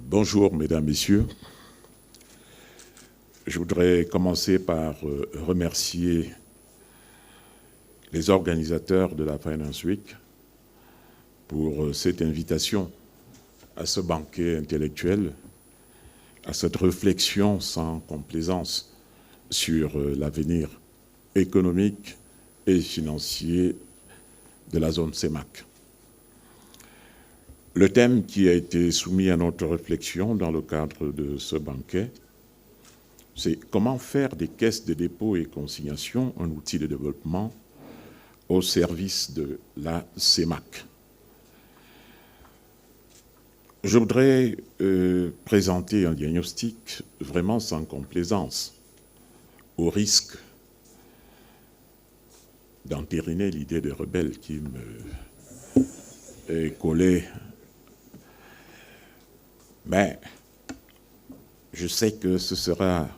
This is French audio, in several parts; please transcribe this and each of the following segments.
Bonjour, mesdames, messieurs. Je voudrais commencer par remercier les organisateurs de la Finance Week pour cette invitation à ce banquet intellectuel, à cette réflexion sans complaisance sur l'avenir économique et financier de la zone CEMAC. Le thème qui a été soumis à notre réflexion dans le cadre de ce banquet, c'est comment faire des caisses de dépôt et consignation un outil de développement au service de la CEMAC. Je voudrais présenter un diagnostic vraiment sans complaisance, au risque d'entériner l'idée de rebelle qui me est collée. Mais je sais que ce sera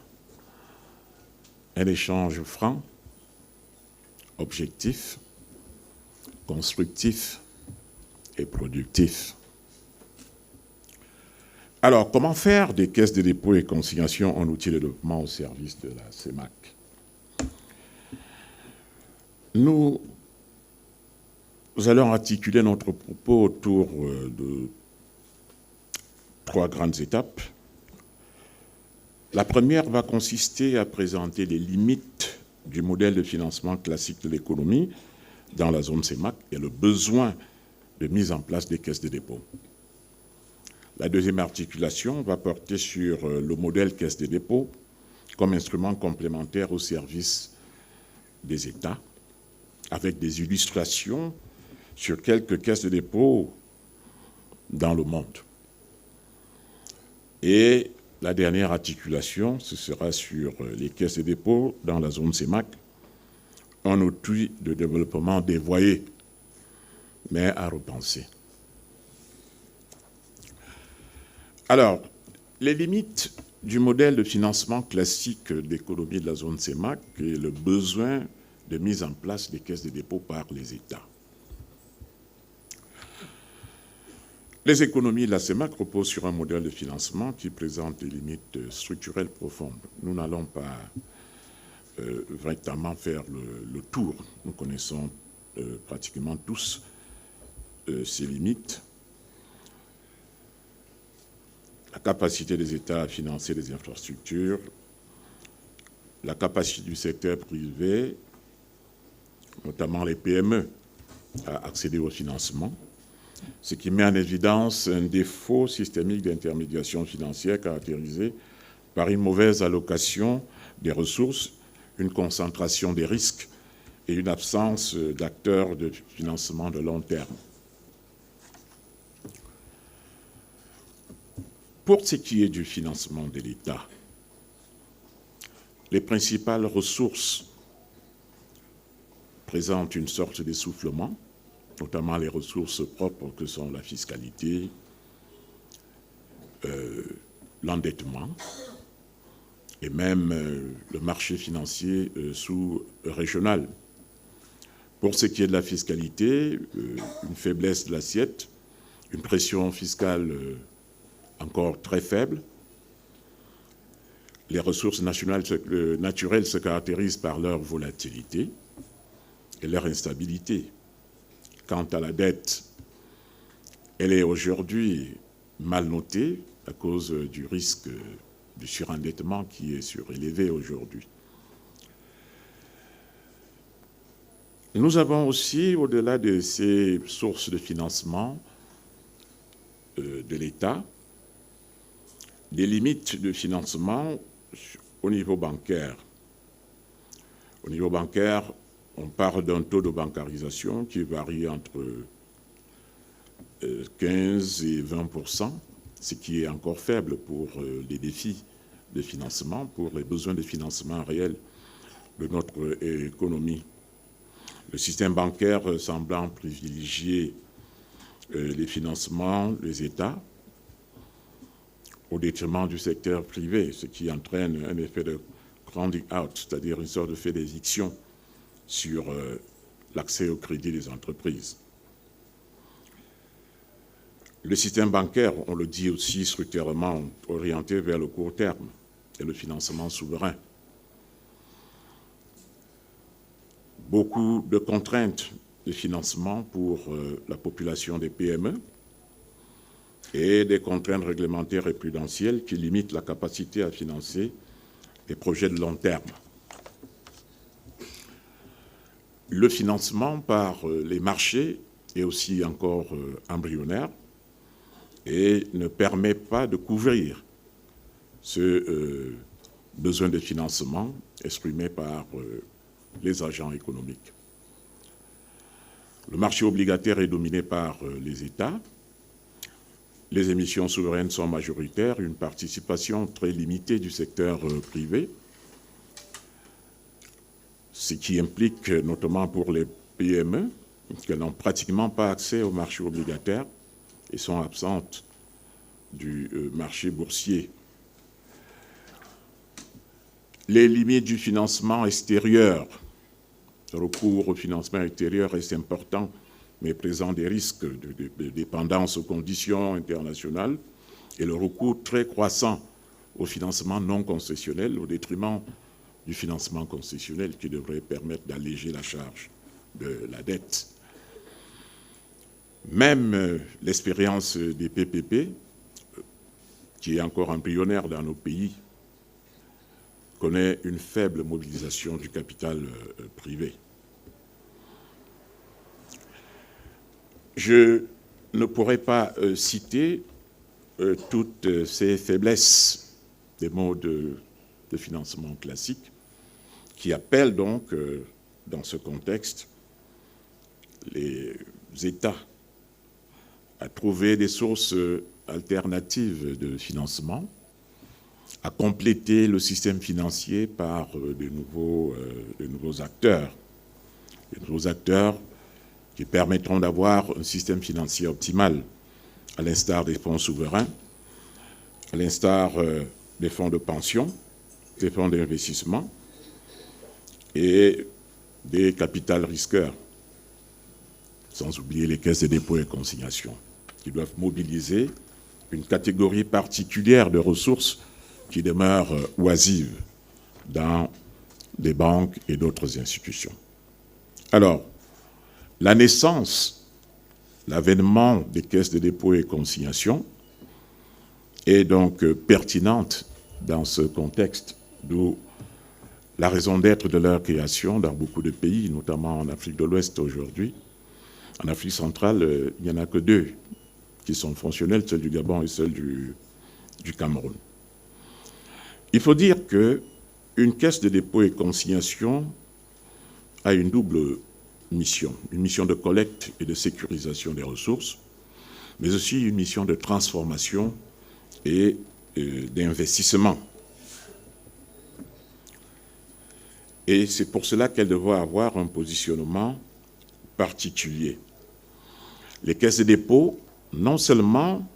un échange franc, objectif, constructif et productif. Alors, comment faire des caisses de dépôt et consignation un outil de développement au service de la CEMAC? Nous allons articuler notre propos autour de trois grandes étapes. La première va consister à présenter les limites du modèle de financement classique de l'économie dans la zone CEMAC et le besoin de mise en place des caisses de dépôt. La deuxième articulation va porter sur le modèle caisse de dépôt comme instrument complémentaire au service des États, avec des illustrations sur quelques caisses de dépôt dans le monde. Et la dernière articulation, ce sera sur les caisses de dépôt dans la zone CEMAC, un outil de développement dévoyé, mais à repenser. Alors, les limites du modèle de financement classique d'économie de la zone CEMAC et le besoin de mise en place des caisses de dépôt par les États. Les économies de la CEMAC reposent sur un modèle de financement qui présente des limites structurelles profondes. Nous n'allons pas véritablement faire le tour. Nous connaissons pratiquement tous ces limites. La capacité des États à financer les infrastructures, la capacité du secteur privé, notamment les PME, à accéder au financement, ce qui met en évidence un défaut systémique d'intermédiation financière caractérisé par une mauvaise allocation des ressources, une concentration des risques et une absence d'acteurs de financement de long terme. Pour ce qui est du financement de l'État, les principales ressources présentent une sorte d'essoufflement, notamment les ressources propres que sont la fiscalité, l'endettement et même le marché financier sous-régional. Pour ce qui est de la fiscalité, une faiblesse de l'assiette, une pression fiscale encore très faible. Les ressources naturelles se caractérisent par leur volatilité et leur instabilité. Quant à la dette, elle est aujourd'hui mal notée à cause du risque du surendettement qui est surélevé aujourd'hui. Nous avons aussi, au-delà de ces sources de financement de l'État, des limites de financement au niveau bancaire. Au niveau bancaire, on parle d'un taux de bancarisation qui varie entre 15 et 20%, ce qui est encore faible pour les défis de financement, pour les besoins de financement réels de notre économie. Le système bancaire semblant privilégier les financements des États au détriment du secteur privé, ce qui entraîne un effet de crowding out, c'est-à-dire une sorte d'effet d'éviction sur l'accès au crédit des entreprises. Le système bancaire, on le dit aussi structurellement, orienté vers le court terme et le financement souverain. Beaucoup de contraintes de financement pour la population des PME et des contraintes réglementaires et prudentielles qui limitent la capacité à financer des projets de long terme. Le financement par les marchés est aussi encore embryonnaire et ne permet pas de couvrir ce besoin de financement exprimé par les agents économiques. Le marché obligataire est dominé par les États. Les émissions souveraines sont majoritaires, une participation très limitée du secteur privé, ce qui implique notamment pour les PME qu'elles n'ont pratiquement pas accès au marché obligataire et sont absentes du marché boursier. Les limites du financement extérieur. Le recours au financement extérieur est important, mais présente des risques de dépendance aux conditions internationales et le recours très croissant au financement non concessionnel au détriment du financement concessionnel qui devrait permettre d'alléger la charge de la dette. Même l'expérience des PPP, qui est encore embryonnaire dans nos pays, connaît une faible mobilisation du capital privé. Je ne pourrais pas citer toutes ces faiblesses des modes de financement classiques qui appellent donc, dans ce contexte, les États à trouver des sources alternatives de financement, à compléter le système financier par de nouveaux acteurs. De nouveaux acteurs qui permettront d'avoir un système financier optimal, à l'instar des fonds souverains, à l'instar des fonds de pension, des fonds d'investissement et des capitals risqueurs, sans oublier les caisses de dépôt et consignation, qui doivent mobiliser une catégorie particulière de ressources qui demeurent oisives dans des banques et d'autres institutions. Alors, la naissance, l'avènement des caisses de dépôt et consignation est donc pertinente dans ce contexte, d'où la raison d'être de leur création dans beaucoup de pays, notamment en Afrique de l'Ouest aujourd'hui. En Afrique centrale, il n'y en a que 2 qui sont fonctionnels, celle du Gabon et celle du Cameroun. Il faut dire qu'une caisse de dépôt et consignation a une double mission, une mission de collecte et de sécurisation des ressources, mais aussi une mission de transformation et d'investissement. Et c'est pour cela qu'elle devrait avoir un positionnement particulier. Les caisses de dépôt, non seulement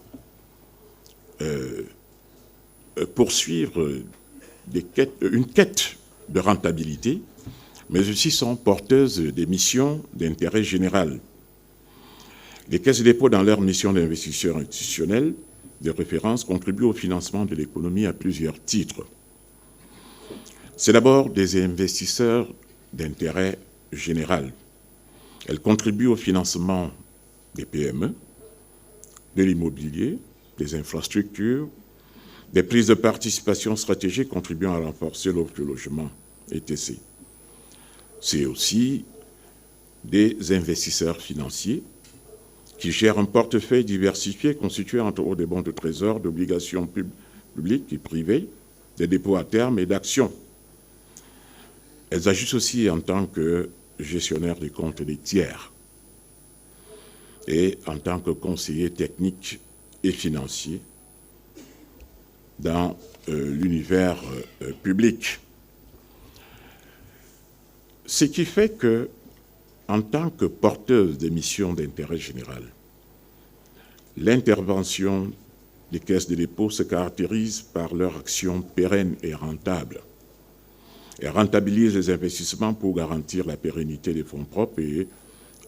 poursuivre une quête de rentabilité, mais aussi sont porteuses des missions d'intérêt général. Les caisses de dépôt, dans leur mission d'investisseurs institutionnels de référence, contribuent au financement de l'économie à plusieurs titres. C'est d'abord des investisseurs d'intérêt général. Elles contribuent au financement des PME, de l'immobilier, des infrastructures, des prises de participation stratégiques contribuant à renforcer l'offre de logement, etc. C'est aussi des investisseurs financiers qui gèrent un portefeuille diversifié constitué entre autres des bons de trésor, d'obligations publiques et privées, des dépôts à terme et d'actions. Elles agissent aussi en tant que gestionnaires des comptes des tiers et en tant que conseillers techniques et financiers dans l'univers public. Ce qui fait que, en tant que porteuse des missions d'intérêt général, l'intervention des caisses de dépôt se caractérise par leur action pérenne et rentable. Elles rentabilisent les investissements pour garantir la pérennité des fonds propres et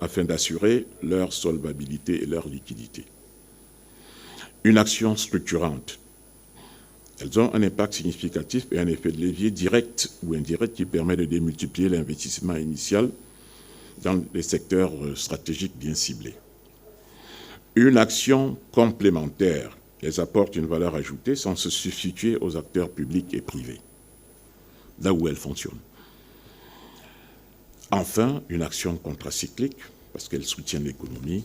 afin d'assurer leur solvabilité et leur liquidité. une action structurante. Elles ont un impact significatif et un effet de levier direct ou indirect qui permet de démultiplier l'investissement initial dans les secteurs stratégiques bien ciblés. Une action complémentaire, elles apportent une valeur ajoutée sans se substituer aux acteurs publics et privés, là où elles fonctionnent. Enfin, une action contracyclique, parce qu'elle soutient l'économie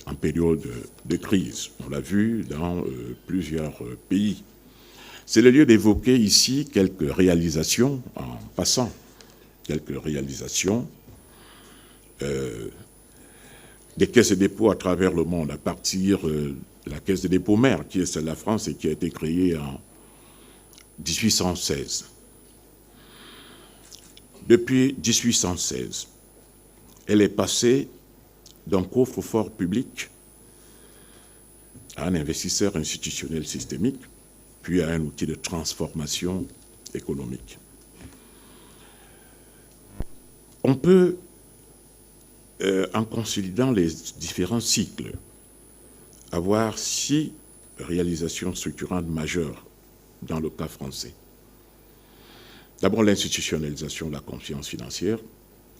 en période de crise. On l'a vu dans plusieurs pays. C'est le lieu d'évoquer ici quelques réalisations, en passant, quelques réalisations des caisses de dépôt à travers le monde, à partir de la caisse de dépôt mère, qui est celle de la France et qui a été créée en 1816. Depuis 1816, elle est passée d'un coffre-fort public à un investisseur institutionnel systémique, puis à un outil de transformation économique. On peut, en consolidant les différents cycles, avoir 6 réalisations structurantes majeures dans le cas français. D'abord, l'institutionnalisation de la confiance financière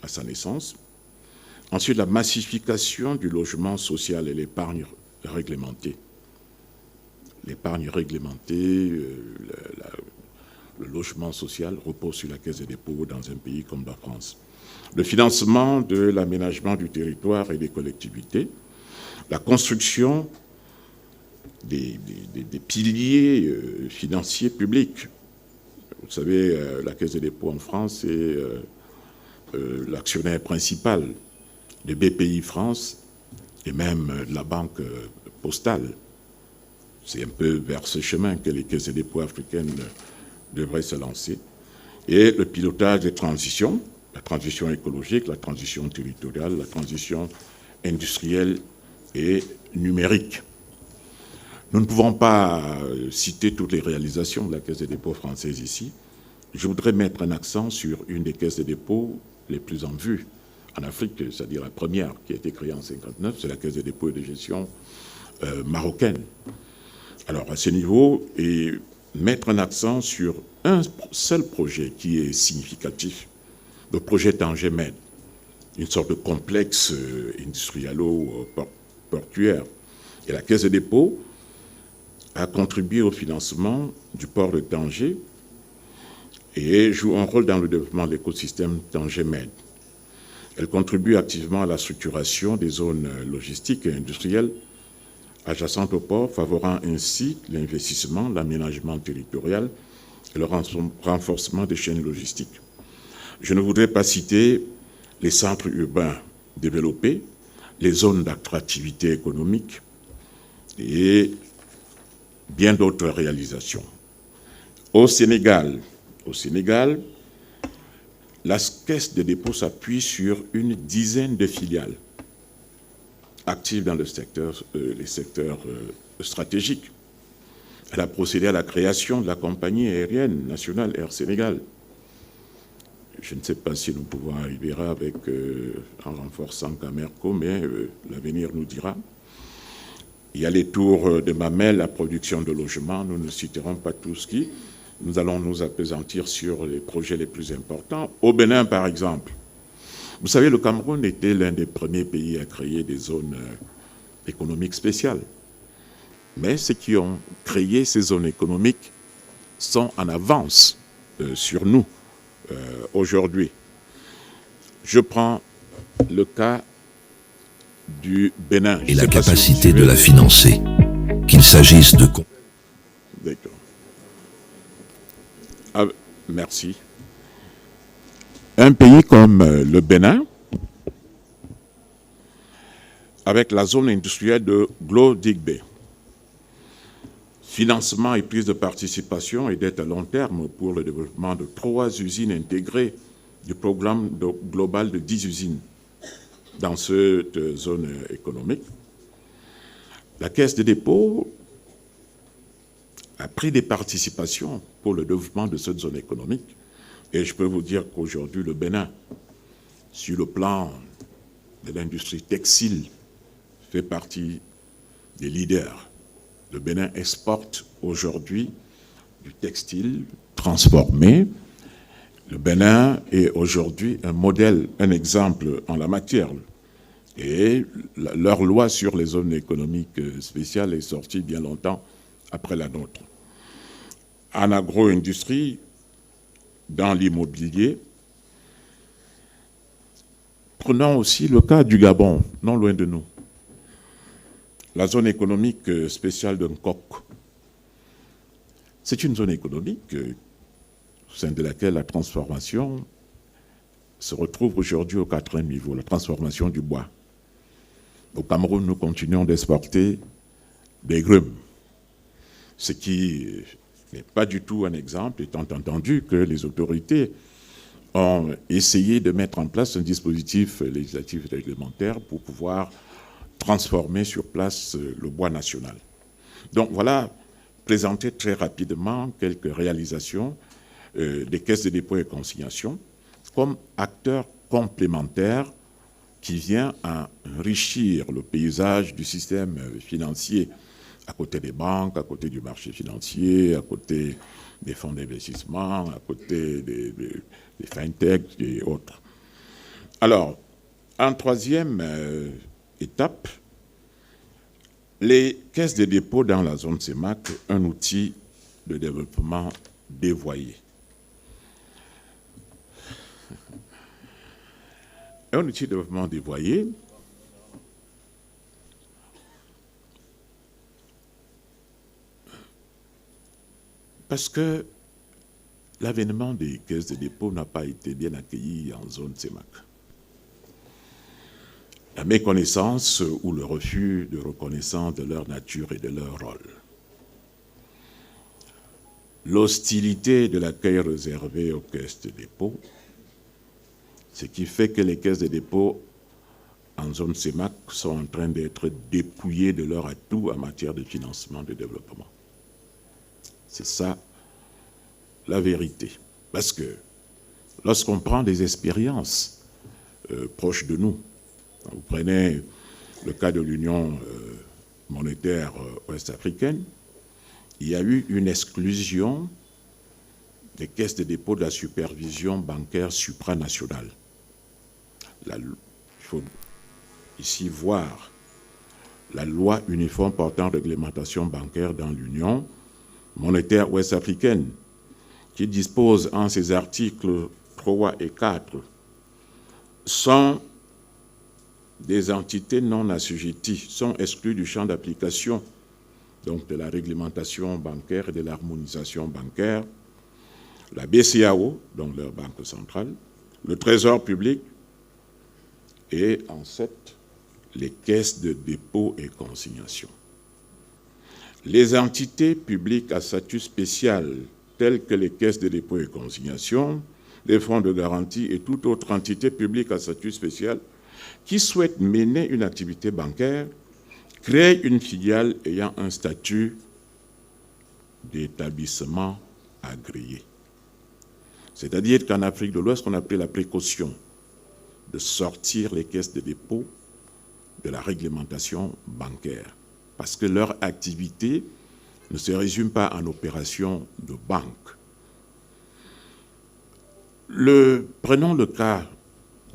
à sa naissance. Ensuite, la massification du logement social et l'épargne réglementée. L'épargne réglementée, le logement social repose sur la caisse des dépôts dans un pays comme la France. Le financement de l'aménagement du territoire et des collectivités. La construction des piliers financiers publics. Vous savez, la Caisse des dépôts en France est l'actionnaire principal de BPI France et même de la Banque postale. C'est un peu vers ce chemin que les caisses de dépôt africaines devraient se lancer. Et le pilotage des transitions, la transition écologique, la transition territoriale, la transition industrielle et numérique. Nous ne pouvons pas citer toutes les réalisations de la Caisse des dépôts française ici. Je voudrais mettre un accent sur une des caisses de dépôt les plus en vue en Afrique, c'est-à-dire la première qui a été créée en 1959, c'est la Caisse des dépôts et de gestion marocaine. Alors, à ce niveau, et mettre un accent sur un seul projet qui est significatif, le projet Tanger-Med, une sorte de complexe industrialo-portuaire. Et la Caisse des dépôts a contribué au financement du port de Tanger et joue un rôle dans le développement de l'écosystème Tanger-Med. Elle contribue activement à la structuration des zones logistiques et industrielles adjacentes au port, favorisant ainsi l'investissement, l'aménagement territorial et le renforcement des chaînes logistiques. Je ne voudrais pas citer les centres urbains développés, les zones d'attractivité économique et bien d'autres réalisations. Au Sénégal, la Caisse de dépôt s'appuie sur une dizaine de filiales actives dans les secteurs stratégiques. Elle a procédé à la création de la compagnie aérienne nationale Air Sénégal. Je ne sais pas si nous pouvons arriver avec, en renforçant Camerco, mais l'avenir nous dira. Il y a les tours de Mamelles, la production de logements, nous ne citerons pas tous qui. Nous allons nous appesantir sur les projets les plus importants. Au Bénin, par exemple, vous savez, le Cameroun était l'un des premiers pays à créer des zones économiques spéciales. Mais ceux qui ont créé ces zones économiques sont en avance sur nous aujourd'hui. Je prends le cas du Bénin. Et la capacité de la financer, qu'il s'agisse de... D'accord. Ah, merci. Un pays comme le Bénin, avec la zone industrielle de Glo-Digbé, financement et prise de participation et d'aide à long terme pour le développement de 3 usines intégrées du programme global de 10 usines dans cette zone économique. La Caisse des dépôts a pris des participations pour le développement de cette zone économique. Et je peux vous dire qu'aujourd'hui, le Bénin, sur le plan de l'industrie textile, fait partie des leaders Le Bénin exporte aujourd'hui du textile transformé. Le Bénin est aujourd'hui un modèle, un exemple en la matière. Et leur loi sur les zones économiques spéciales est sortie bien longtemps après la nôtre. En agro-industrie, dans l'immobilier, prenons aussi le cas du Gabon, non loin de nous. La zone économique spéciale de Nkok. C'est une zone économique au sein de laquelle la transformation se retrouve aujourd'hui au 4e niveau, la transformation du bois. Au Cameroun, nous continuons d'exporter des grumes, ce qui n'est pas du tout un exemple, étant entendu que les autorités ont essayé de mettre en place un dispositif législatif et réglementaire pour pouvoir transformer sur place le bois national. Donc voilà, présenter très rapidement quelques réalisations des caisses de dépôt et consignation comme acteurs complémentaires qui vient enrichir le paysage du système financier à côté des banques, à côté du marché financier, à côté des fonds d'investissement, à côté des fintech et autres. Alors, en troisième étape, les caisses de dépôt dans la zone CEMAC, un outil de développement dévoyé. Un outil de développement dévoyé parce que l'avènement des caisses de dépôt n'a pas été bien accueilli en zone CEMAC. La méconnaissance ou le refus de reconnaissance de leur nature et de leur rôle. L'hostilité de l'accueil réservé aux caisses de dépôt, ce qui fait que les caisses de dépôt en zone CEMAC sont en train d'être dépouillées de leur atout en matière de financement de développement. C'est ça la vérité. Parce que lorsqu'on prend des expériences proches de nous, vous prenez le cas de l'Union monétaire ouest-africaine, il y a eu une exclusion des caisses de dépôt de la supervision bancaire supranationale. Il faut ici voir la loi uniforme portant réglementation bancaire dans l'Union monétaire ouest-africaine, qui dispose en ses articles 3 et 4, sont des entités non assujetties, sont exclues du champ d'application donc de la réglementation bancaire et de l'harmonisation bancaire, la BCEAO, donc leur banque centrale, le Trésor public et en 7, les caisses de dépôt et consignation. Les entités publiques à statut spécial, telles que les caisses de dépôt et consignation, les fonds de garantie et toute autre entité publique à statut spécial qui souhaite mener une activité bancaire, crée une filiale ayant un statut d'établissement agréé. C'est-à-dire qu'en Afrique de l'Ouest, on a pris la précaution de sortir les caisses de dépôt de la réglementation bancaire, parce que leur activité ne se résume pas en opération de banque. Prenons le cas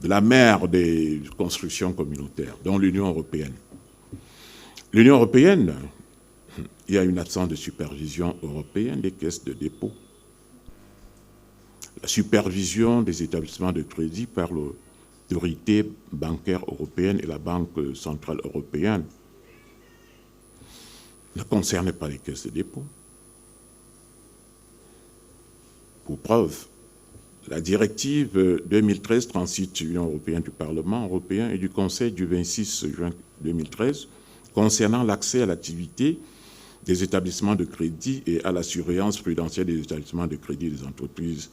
de la mère des constructions communautaires, dont l'Union européenne. L'Union européenne, il y a une absence de supervision européenne des caisses de dépôt. La supervision des établissements de crédit par l'autorité bancaire européenne et la Banque centrale européenne ne concerne pas les caisses de dépôt. Pour preuve, la directive 2013-36 de l'Union européenne du Parlement européen et du Conseil du 26 juin 2013 concernant l'accès à l'activité des établissements de crédit et à la surveillance prudentielle des établissements de crédit des entreprises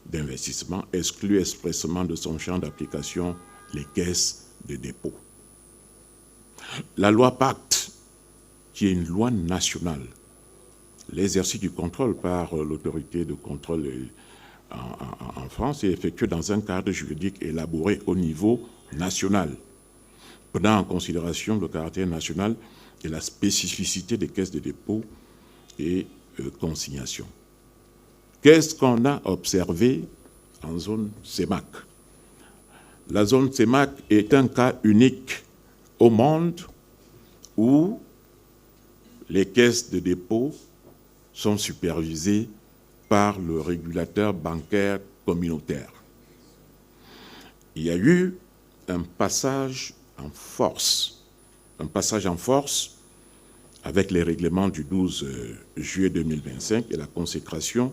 d'investissement exclut expressément de son champ d'application les caisses de dépôt. La loi Pacte, qui est une loi nationale, l'exercice du contrôle par l'autorité de contrôle en France est effectué dans un cadre juridique élaboré au niveau national, prenant en considération le caractère national et la spécificité des caisses de dépôt et consignation. Qu'est-ce qu'on a observé en zone CEMAC? La zone CEMAC est un cas unique au monde où les caisses de dépôt sont supervisées par le régulateur bancaire communautaire. Il y a eu un passage en force avec les règlements du 12 juillet 2025 et la consécration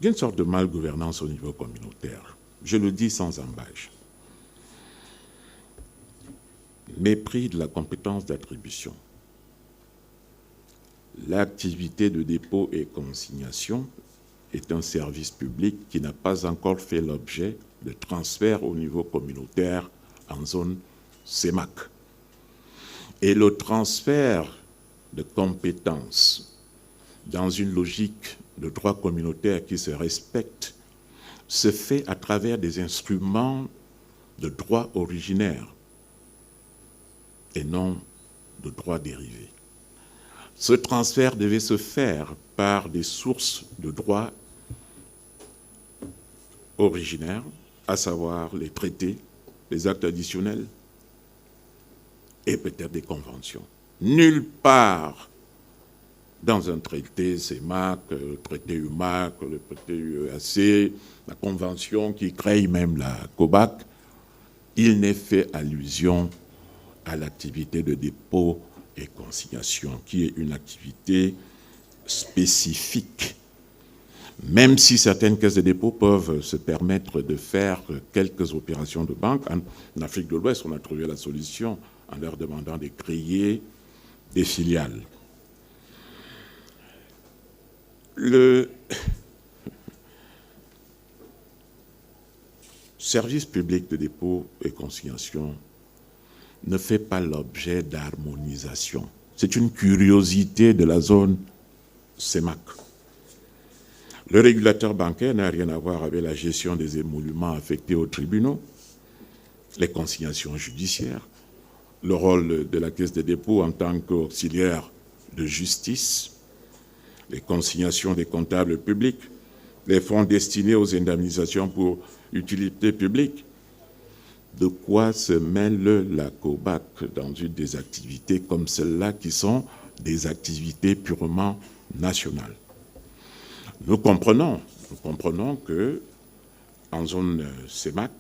d'une sorte de malgouvernance au niveau communautaire. Je le dis sans embâche. Mépris de la compétence d'attribution. L'activité de dépôt et consignation est un service public qui n'a pas encore fait l'objet de transfert au niveau communautaire en zone CEMAC. Et le transfert de compétences dans une logique de droit communautaire qui se respecte se fait à travers des instruments de droit originaire et non de droit dérivé. Ce transfert devait se faire par des sources de droit originaires, à savoir les traités, les actes additionnels et peut-être des conventions. Nulle part dans un traité CEMAC, le traité UMAC, le traité UEAC, la convention qui crée même la COBAC, il n'est fait allusion à l'activité de dépôt et consignation, qui est une activité spécifique. Même si certaines caisses de dépôt peuvent se permettre de faire quelques opérations de banque, en Afrique de l'Ouest, on a trouvé la solution en leur demandant de créer des filiales. Le service public de dépôt et consignation ne fait pas l'objet d'harmonisation. C'est une curiosité de la zone CEMAC. Le régulateur bancaire n'a rien à voir avec la gestion des émoluments affectés aux tribunaux, les consignations judiciaires, le rôle de la caisse de dépôt en tant qu'auxiliaire de justice, les consignations des comptables publics, les fonds destinés aux indemnisations pour utilité publique. De quoi se mêle la COBAC dans une des activités comme celles-là qui sont des activités purement nationales? Nous comprenons que en zone CEMAC,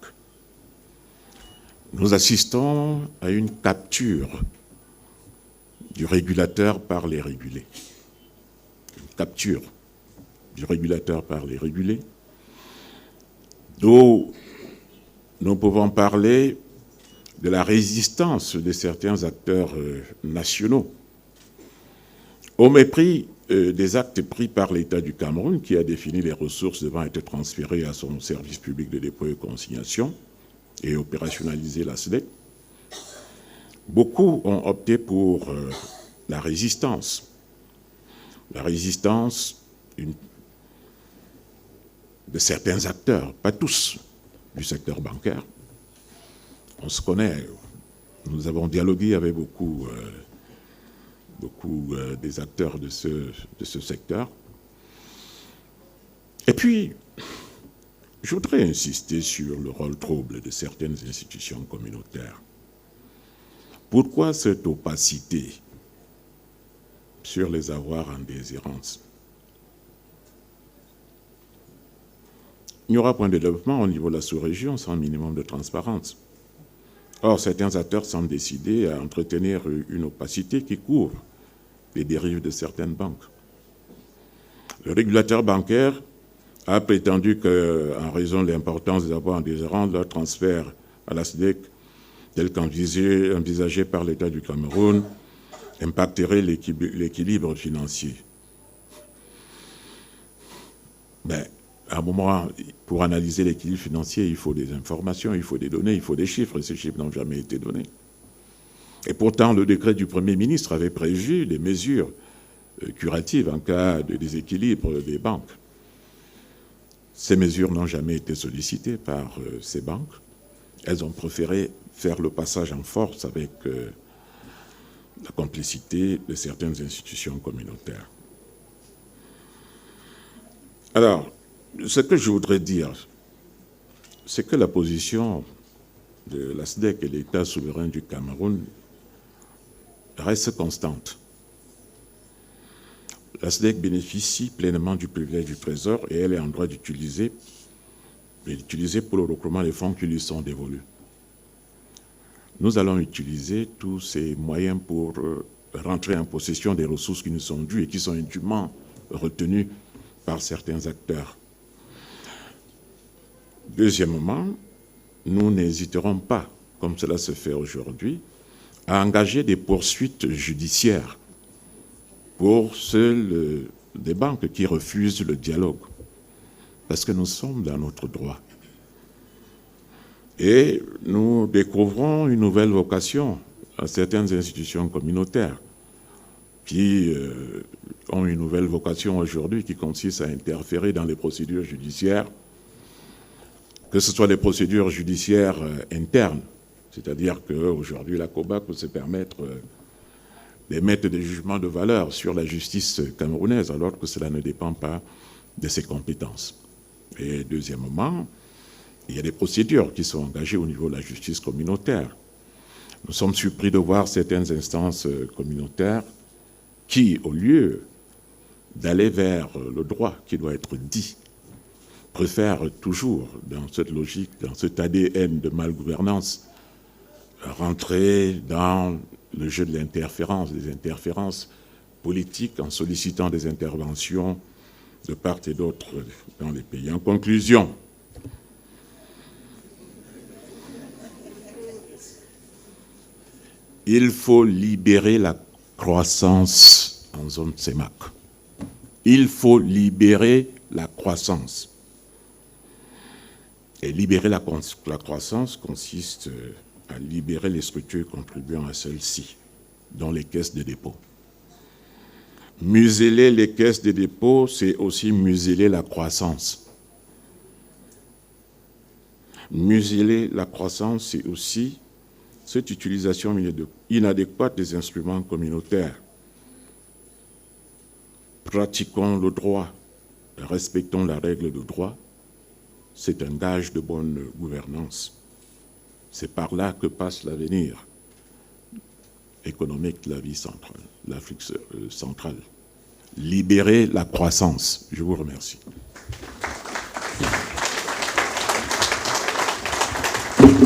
nous assistons à une capture du régulateur par les régulés. Une capture du régulateur par les régulés, d'où nous pouvons parler de la résistance de certains acteurs nationaux, au mépris des actes pris par l'État du Cameroun, qui a défini les ressources devant être transférées à son service public de dépôt et consignation et opérationnaliser la SDEC. Beaucoup ont opté pour la résistance. La résistance de certains acteurs, pas tous, du secteur bancaire. On se connaît, nous avons dialogué avec beaucoup des acteurs de ce secteur. Et puis, je voudrais insister sur le rôle trouble de certaines institutions communautaires. Pourquoi cette opacité sur les avoirs en déshérence? Il n'y aura point de développement au niveau de la sous-région sans minimum de transparence. Or, certains acteurs semblent décidés à entretenir une opacité qui couvre les dérives de certaines banques. Le régulateur bancaire a prétendu qu'en raison de l'importance des avoirs en déshérence, leur transfert à la SDEC, tel qu'envisagé par l'État du Cameroun, impacterait l'équilibre financier. Mais à un moment, pour analyser l'équilibre financier, il faut des informations, il faut des données, il faut des chiffres, et ces chiffres n'ont jamais été donnés. Et pourtant, le décret du Premier ministre avait prévu des mesures curatives en cas de déséquilibre des banques. Ces mesures n'ont jamais été sollicitées par ces banques. Elles ont préféré faire le passage en force avec la complicité de certaines institutions communautaires. Alors, ce que je voudrais dire, c'est que la position de la SDEC et l'État souverain du Cameroun reste constante. La SDEC bénéficie pleinement du privilège du Trésor et elle est en droit d'utiliser pour le recouvrement des fonds qui lui sont dévolus. Nous allons utiliser tous ces moyens pour rentrer en possession des ressources qui nous sont dues et qui sont indûment retenues par certains acteurs. Deuxièmement, nous n'hésiterons pas, comme cela se fait aujourd'hui, à engager des poursuites judiciaires pour des banques qui refusent le dialogue, parce que nous sommes dans notre droit. Et nous découvrons une nouvelle vocation à certaines institutions communautaires qui ont une nouvelle vocation aujourd'hui qui consiste à interférer dans les procédures judiciaires, que ce soit des procédures judiciaires internes, c'est-à-dire qu'aujourd'hui la COBA peut se permettre d'émettre des jugements de valeur sur la justice camerounaise, alors que cela ne dépend pas de ses compétences. Et deuxièmement, il y a des procédures qui sont engagées au niveau de la justice communautaire. Nous sommes surpris de voir certaines instances communautaires qui, au lieu d'aller vers le droit qui doit être dit, préfèrent toujours, dans cette logique, dans cet ADN de malgouvernance, rentrer dans le jeu de l'interférence, des interférences politiques en sollicitant des interventions de part et d'autre dans les pays. En conclusion, il faut libérer la croissance en zone CEMAC. Il faut libérer la croissance. Et libérer la croissance consiste à libérer les structures contribuant à celle-ci, dont les caisses de dépôt. Museler les caisses de dépôt, c'est aussi museler la croissance. Museler la croissance, c'est aussi cette utilisation inadéquate des instruments communautaires. Pratiquons le droit, respectons la règle de droit, c'est un gage de bonne gouvernance. C'est par là que passe l'avenir économique de la vie centrale, l'Afrique centrale. Libérer la croissance. Je vous remercie.